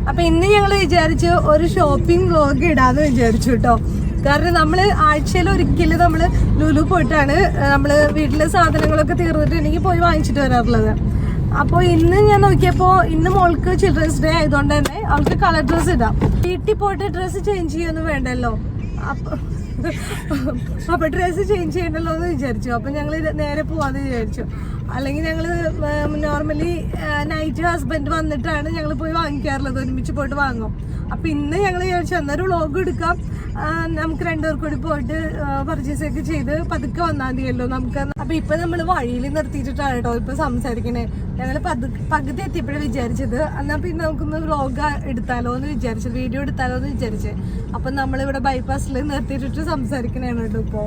അപ്പൊ ഇന്ന് ഞങ്ങൾ വിചാരിച്ചു ഒരു ഷോപ്പിംഗ് വ്ലോഗ് ഇടാന്ന് വിചാരിച്ചു കേട്ടോ. കാരണം നമ്മള് ആഴ്ചയിൽ ഒരിക്കലും നമ്മള് ലുലു പോയിട്ടാണ് നമ്മള് വീട്ടിലെ സാധനങ്ങളൊക്കെ തീർന്നിട്ടുണ്ടെങ്കിൽ പോയി വാങ്ങിച്ചിട്ട് വരാറുള്ളത്. അപ്പോൾ ഇന്ന് ഞാൻ നോക്കിയപ്പോ ഇന്ന് മോൾക്ക് ചിൽഡ്രൻസ് ഡേ ആയതുകൊണ്ട് തന്നെ അവൾക്ക് കളർ ഡ്രസ്സ് ഇടാം. വീട്ടിൽ പോയിട്ട് ഡ്രസ്സ് ചേഞ്ച് ചെയ്യൊന്നും വേണ്ടല്ലോ. അപ്പൊ ഡ്രസ്സ് ചേഞ്ച് ചെയ്യണ്ടല്ലോ എന്ന് വിചാരിച്ചു. അപ്പൊ ഞങ്ങൾ നേരെ പോവാന്ന് വിചാരിച്ചു. അല്ലെങ്കിൽ ഞങ്ങള് നോർമലി നൈറ്റ് ഹസ്ബൻഡ് വന്നിട്ടാണ് ഞങ്ങൾ പോയി വാങ്ങിക്കാറുള്ളത്, ഒരുമിച്ച് പോയിട്ട് വാങ്ങും. അപ്പൊ ഇന്ന് ഞങ്ങൾ വിചാരിച്ചു എന്നൊരു വ്ലോഗ് എടുക്കാം, നമുക്ക് രണ്ടുപേർ കൂടി പോയിട്ട് പർച്ചേസ് ഒക്കെ ചെയ്ത് പതുക്കെ വന്നാൽ മതിയല്ലോ നമുക്ക്. അപ്പൊ ഇപ്പൊ നമ്മൾ വഴിയിൽ നിർത്തിയിട്ടാണ് കേട്ടോ ഇപ്പൊ സംസാരിക്കണേ. ഞങ്ങൾ പകുതി എത്തിയപ്പോഴേ വിചാരിച്ചത് എന്നാ പിന്നെ നമുക്കൊന്ന് വ്ലോഗ് എടുത്താലോ എന്ന് വിചാരിച്ചത്, വീഡിയോ എടുത്താലോ എന്ന് വിചാരിച്ചത്. അപ്പൊ നമ്മളിവിടെ ബൈപ്പാസിൽ നിർത്തിയിട്ടിട്ട് സംസാരിക്കണേണ് കേട്ടോ ഇപ്പോ.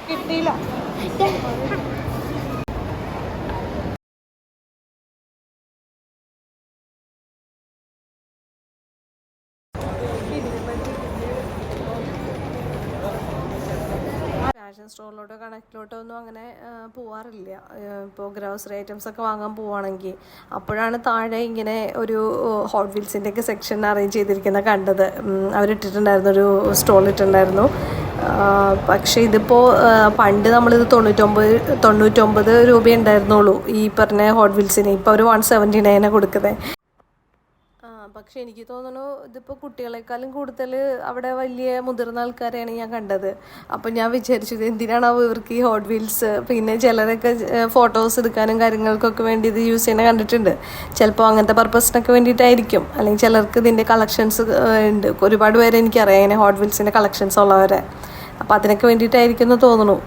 കിട്ടിയില്ല. ഫാഷൻ സ്റ്റോറിലോട്ടോ കണക്റ്റിലോട്ടോ ഒന്നും അങ്ങനെ പോവാറില്ല. ഇപ്പോൾ ഗ്രോസറി ഐറ്റംസ് ഒക്കെ വാങ്ങാൻ പോവുകയാണെങ്കിൽ അപ്പോഴാണ് താഴെ ഇങ്ങനെ ഒരു ഹോട്ട് വീൽസിൻ്റെ ഒക്കെ സെക്ഷൻ അറേഞ്ച് ചെയ്തിരിക്കുന്ന കണ്ടത്. അവരിട്ടിട്ടുണ്ടായിരുന്നു, ഒരു സ്റ്റോൾ ഇട്ടിട്ടുണ്ടായിരുന്നു. പക്ഷേ ഇതിപ്പോൾ പണ്ട് നമ്മളിത് 99 രൂപ ഉണ്ടായിരുന്നുള്ളൂ ഈ പറഞ്ഞ ഹോട്ട് വീൽസിന്. ഇപ്പോൾ അവർ 179 കൊടുക്കുന്നത്. പക്ഷെ എനിക്ക് തോന്നുന്നു ഇതിപ്പോൾ കുട്ടികളെക്കാളും കൂടുതൽ അവിടെ വലിയ മുതിർന്ന ആൾക്കാരെയാണ് ഞാൻ കണ്ടത്. അപ്പം ഞാൻ വിചാരിച്ചു ഇത് എന്തിനാണോ ഇവർക്ക് ഈ ഹോട്ട് വീൽസ്. പിന്നെ ചിലരൊക്കെ ഫോട്ടോസ് എടുക്കാനും കാര്യങ്ങൾക്കൊക്കെ വേണ്ടി ഇത് യൂസ് ചെയ്യുന്ന കണ്ടിട്ടുണ്ട്. ചിലപ്പോൾ അങ്ങനത്തെ പർപ്പസിനൊക്കെ വേണ്ടിയിട്ടായിരിക്കും. അല്ലെങ്കിൽ ചിലർക്ക് ഇതിൻ്റെ കളക്ഷൻസ് ഉണ്ട്. ഒരുപാട് പേരെ എനിക്കറിയാം ഇങ്ങനെ ഹോട്ട് വീൽസിൻ്റെ കളക്ഷൻസ് ഉള്ളവരെ. അപ്പോൾ അതിനൊക്കെ വേണ്ടിയിട്ടായിരിക്കും എന്ന് തോന്നുന്നു.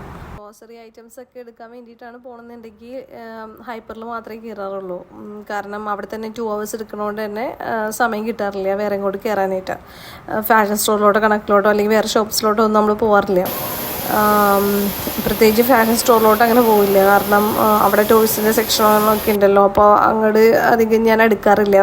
ഗ്രോസറി ഐറ്റംസ് ഒക്കെ എടുക്കാൻ വേണ്ടിയിട്ടാണ് പോകണമെന്നുണ്ടെങ്കിൽ ഹൈപ്പറിൽ മാത്രമേ കയറാറുള്ളൂ. കാരണം അവിടെ തന്നെ 2 hours എടുക്കണോണ്ട് തന്നെ സമയം കിട്ടാറില്ല വേറെ ഇങ്ങോട്ട് കയറാനായിട്ട്. ഫാഷൻ സ്റ്റോറിലോട്ടോ കണക്കിലോട്ടോ അല്ലെങ്കിൽ വേറെ ഷോപ്സിലോട്ടോ ഒന്നും നമ്മൾ പോകാറില്ല. പ്രത്യേകിച്ച് ഫാഷൻ സ്റ്റോറിലോട്ട് അങ്ങനെ പോവില്ല. കാരണം അവിടെ ടോയ്സിൻ്റെ സെക്ഷനൊക്കെ ഉണ്ടല്ലോ. അപ്പോൾ അങ്ങോട്ട് അധികം ഞാൻ എടുക്കാറില്ല.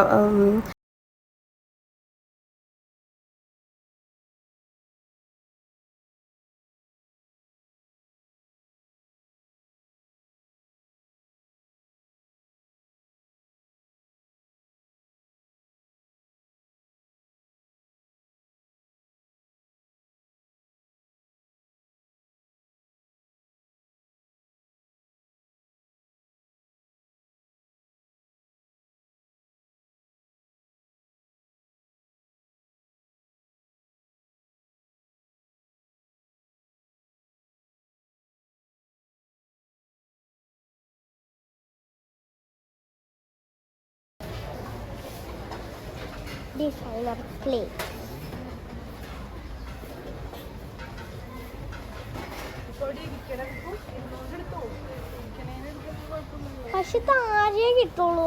Designer play. പക്ഷെ താഴെ കിട്ടുള്ളൂ.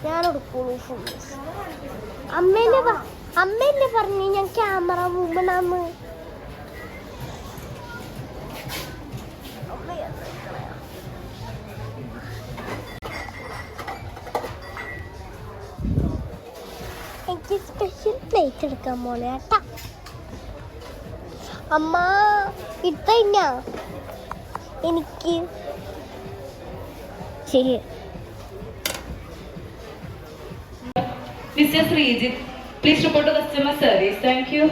ഞാൻ എടുക്കുള്ളൂ ഫുൾ. അമ്മേനെ പറഞ്ഞു ഞാൻ ക്യാമറ വുമണാന്ന്. എനിക്ക് സ്പെഷ്യൽ പ്ലേറ്റ് എടുക്കാൻ പോലെ കേട്ടാ. അമ്മ ഇട്ട എനിക്ക് ശരി. Mr. Srijit, please report to customer service. Thank you.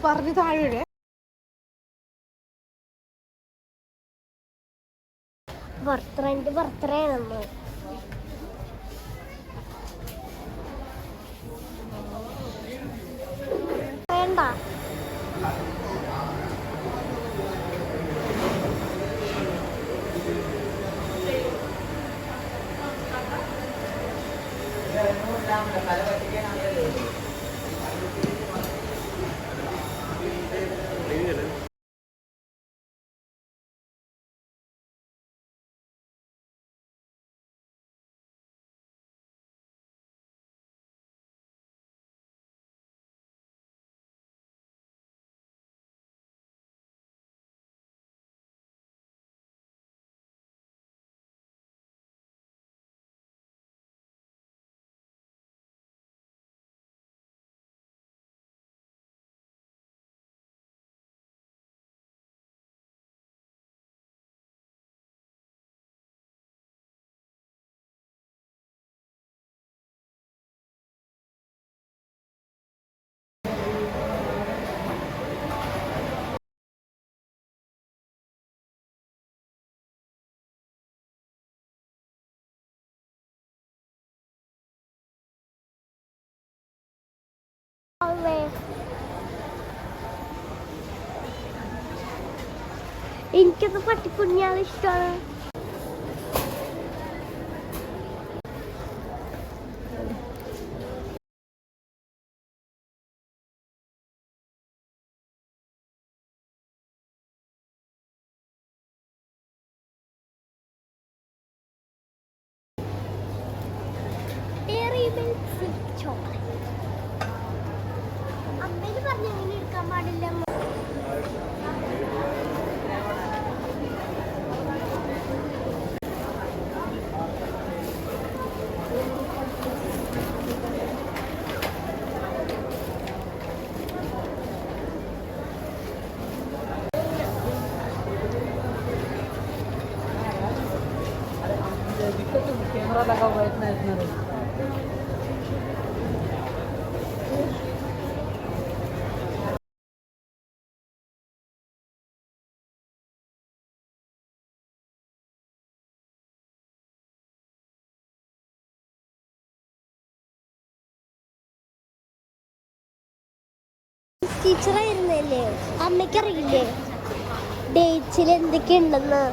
പറഞ്ഞു താഴെ ബർത്ത്ഡേ നമ്മൾ വേണ്ട. എനിക്കത് പട്ടിക്കുഞ്ഞാണ് ഇഷ്ടമാണ്. അമ്മേന് പറഞ്ഞു അങ്ങനെ എടുക്കാൻ പാടില്ല. कैमरा लगा हुआ है इतना इतना ടീച്ചറായിരുന്നല്ലേ, അമ്മയ്ക്കറിയില്ലേ ഡേറ്റ്സിൽ എന്തൊക്കെയുണ്ടെന്ന്?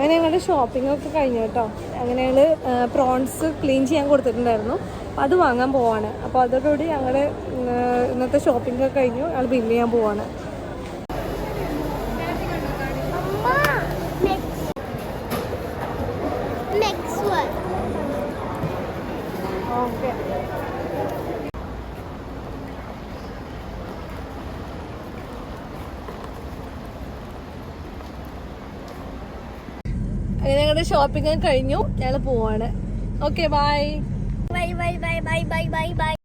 അങ്ങനെ ഞങ്ങളുടെ ഷോപ്പിംഗ് ഒക്കെ കഴിഞ്ഞു കേട്ടോ. അങ്ങനെ ഞങ്ങൾ പ്രോൺസ് ക്ലീൻ ചെയ്യാൻ കൊടുത്തിട്ടുണ്ടായിരുന്നു, അപ്പോൾ അത് വാങ്ങാൻ പോവാണ്. അപ്പോൾ അതോടുകൂടി ഞങ്ങളുടെ ഇന്നത്തെ ഷോപ്പിംഗ് ഒക്കെ കഴിഞ്ഞു. ഞങ്ങൾ ബില്ല് ചെയ്യാൻ പോവാണ്. ഓക്കെ, അങ്ങനെ ഞങ്ങളുടെ ഷോപ്പിംഗ് കഴിഞ്ഞു. ഞങ്ങൾ പോവാണ്. Okay, bye bye bye bye bye bye bye bye.